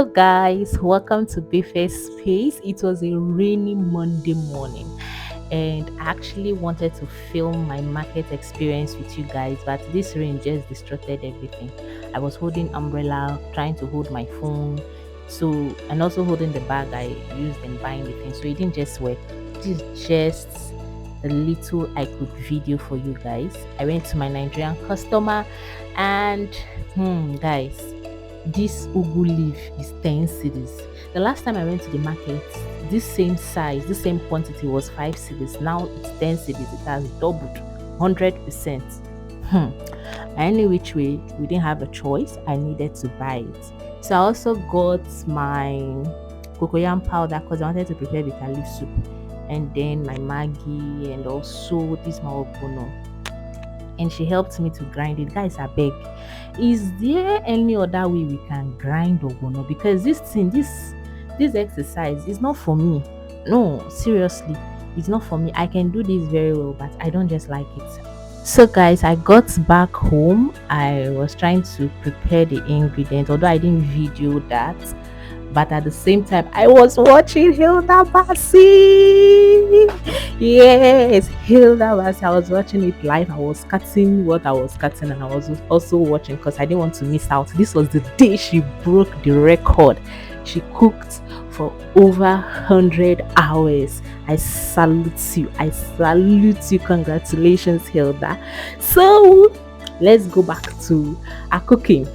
Hello, guys, welcome to BEFE'S space. It was a rainy Monday morning, and I actually wanted to film my market experience with you guys, but this rain just distracted everything. I was holding umbrella, trying to hold my phone, and also holding the bag I used in buying the thing, so it didn't just work. This is just the little I could video for you guys. I went to my Nigerian customer, and guys, this ugu leaf is 10 cedis. The last time I went to the market, this same size, this same quantity was 5 cedis. Now it's 10 cedis. It has doubled 100%. Any which way, we didn't have a choice. I needed to buy it. So I also got my cocoyam powder because I wanted to prepare bitter leaf soup, and then my Maggi, and also this my obono. And she helped me to grind it. Guys, I beg, is there any other way we can grind obono? Because this exercise is not for me. No, seriously, it's not for me. I can do this very well, but I don't just like it. So guys, I got back home. I was trying to prepare the ingredients, although I didn't video that, but at the same time I was watching Hilda Baci. Yes, Hilda Baci. I was watching it live. I was cutting what I was cutting, and I was also watching because I didn't want to miss out. This was the day she broke the record. She cooked for over 100 hours. I salute you. I salute you. Congratulations, Hilda. So let's go back to our cooking.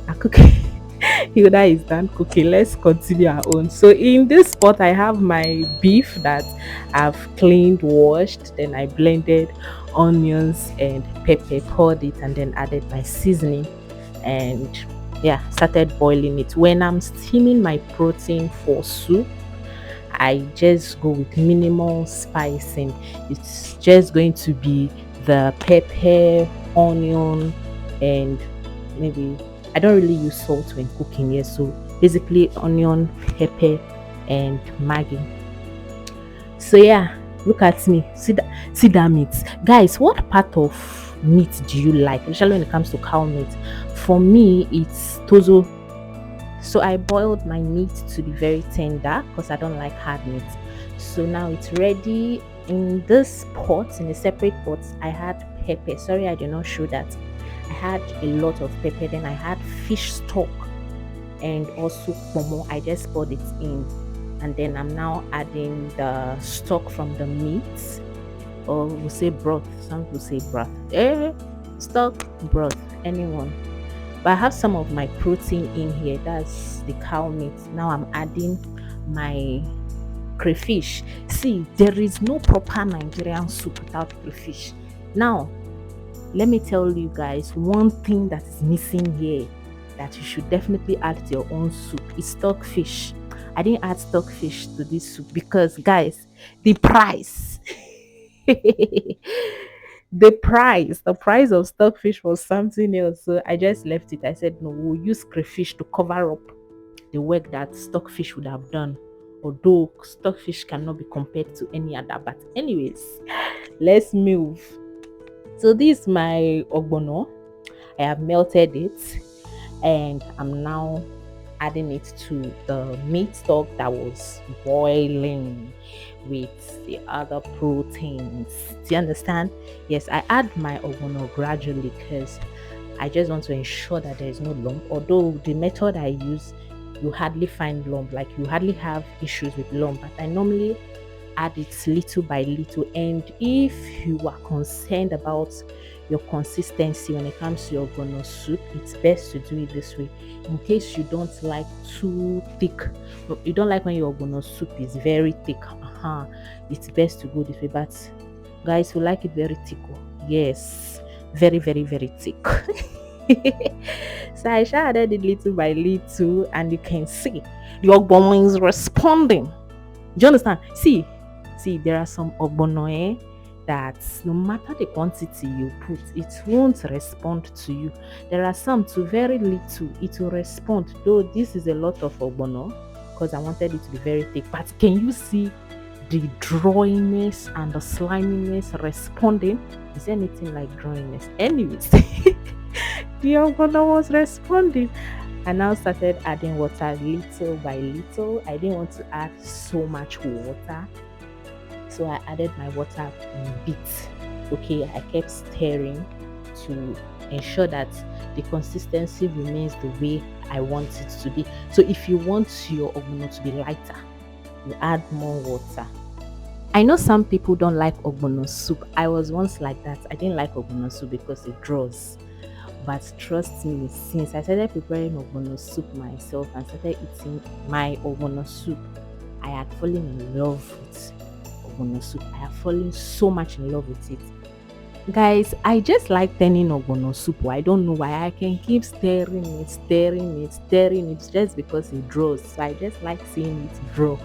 Hilda is done cooking. Let's continue our own. So in this pot, I have my beef that I've cleaned, washed, then I blended onions and pepper, poured it, and then added my seasoning, and yeah, started boiling it. When I'm steaming my protein for soup, I just go with minimal spicing. It's just going to be the pepper, onion, and maybe I don't really use salt when cooking here. So basically onion, pepper, and Maggi. So yeah, look at me. See that meat. Guys, what part of meat do you like? Especially when it comes to cow meat. For me, it's tozo. So I boiled my meat to be very tender because I don't like hard meat. So now it's ready. In this pot, in a separate pot, I had pepper. Sorry, I did not show that. I had a lot of pepper. Then I had fish stock and also pomo. I just poured it in, and then I'm now adding the stock from the meat, or we'll say broth. Some people say broth. Stock, broth, anyone. But I have some of my protein in here. That's the cow meat. Now I'm adding my crayfish. See, there is no proper Nigerian soup without crayfish. Now, let me tell you guys one thing that is missing here that you should definitely add to your own soup is stockfish. I didn't add stockfish to this soup because, guys, the price. the price of stockfish was something else, so I just left it. I said no, we'll use crayfish to cover up the work that stockfish would have done, although stockfish cannot be compared to any other. But anyways, let's move. So this is my ogbono. I have melted it, and I'm now adding it to the meat stock that was boiling with the other proteins. Do you understand? Yes, I add my ogbono gradually because I just want to ensure that there is no lump. Although the method I use, you hardly find lump, like you hardly have issues with lump, but I normally add it little by little. And if you are concerned about your consistency when it comes to your ogbono soup, it's best to do it this way. In case you don't like too thick, you don't like when your ogbono soup is very thick, it's best to go this way. But guys, we like it very thick. Yes, very, very, very thick. So I added it little by little, and you can see the ogbono is responding. Do you understand? See, there are some ogbono that no matter the quantity you put, it won't respond to you. There are some too very little, it will respond. Though this is a lot of ogbono because I wanted it to be very thick. But can you see the drawiness and the sliminess responding? Is there anything like drawiness? Anyways, the ogbono was responding. I now started adding water little by little. I didn't want to add so much water, so I added my water in bits. Okay, I kept stirring to ensure that the consistency remains the way I want it to be. So if you want your ogbono to be lighter, you add more water. I know some people don't like ogbono soup. I was once like that. I didn't like ogbono soup because it draws. But trust me, since I started preparing ogbono soup myself and started eating my ogbono soup, I had fallen in love with ogbono soup. I have fallen so much in love with it. Guys, I just like turning ogbono soup. I don't know why I can keep stirring it just because it draws. So I just like seeing it draw.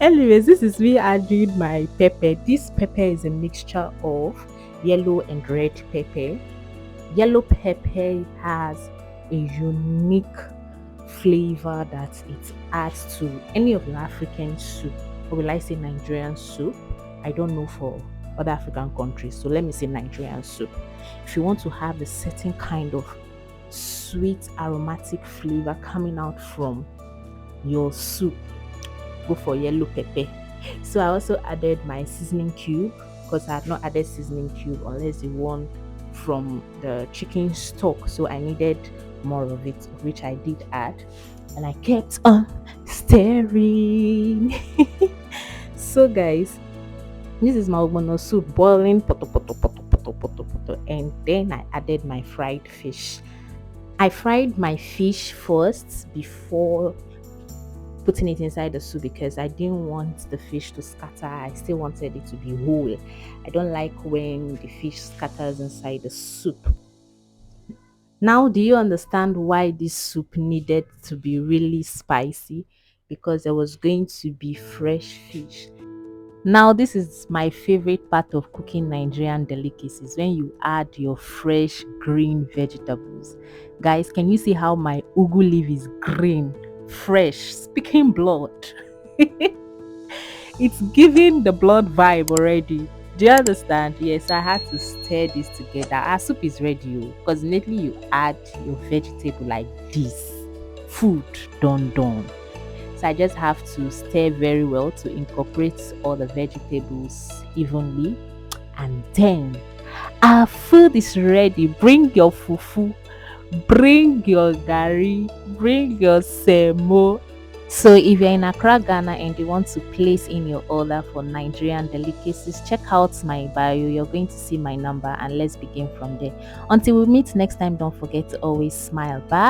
Anyways, this is me adding my pepper. This pepper is a mixture of yellow and red pepper. Yellow pepper has a unique flavor that it adds to any of the African soup, or will I say Nigerian soup? I don't know for other African countries, so let me say Nigerian soup. If you want to have a certain kind of sweet aromatic flavor coming out from your soup, go for yellow pepper. So I also added my seasoning cube because I had not added seasoning cube unless the one from the chicken stock. So I needed more of it, which I did add. And I kept on stirring. So guys, this is my obono soup boiling poto, poto, poto, poto, poto, poto. And then I added my fried fish. I fried my fish first before putting it inside the soup because I didn't want the fish to scatter. I still wanted it to be whole. I don't like when the fish scatters inside the soup. Now, do you understand why this soup needed to be really spicy? Because there was going to be fresh fish. Now, this is my favorite part of cooking Nigerian delicacies when you add your fresh green vegetables. Guys, can you see how my ugu leaf is green, fresh, speaking blood? It's giving the blood vibe already. Do you understand? Yes, I had to stir this together. Our soup is ready because immediately you add your vegetable like this. Food done. So I just have to stir very well to incorporate all the vegetables evenly. And then our food is ready. Bring your fufu, bring your gari, bring your semo. So if you're in Accra, Ghana and you want to place in your order for Nigerian delicacies, check out my bio. You're going to see my number and let's begin from there. Until we meet next time, don't forget to always smile. Bye.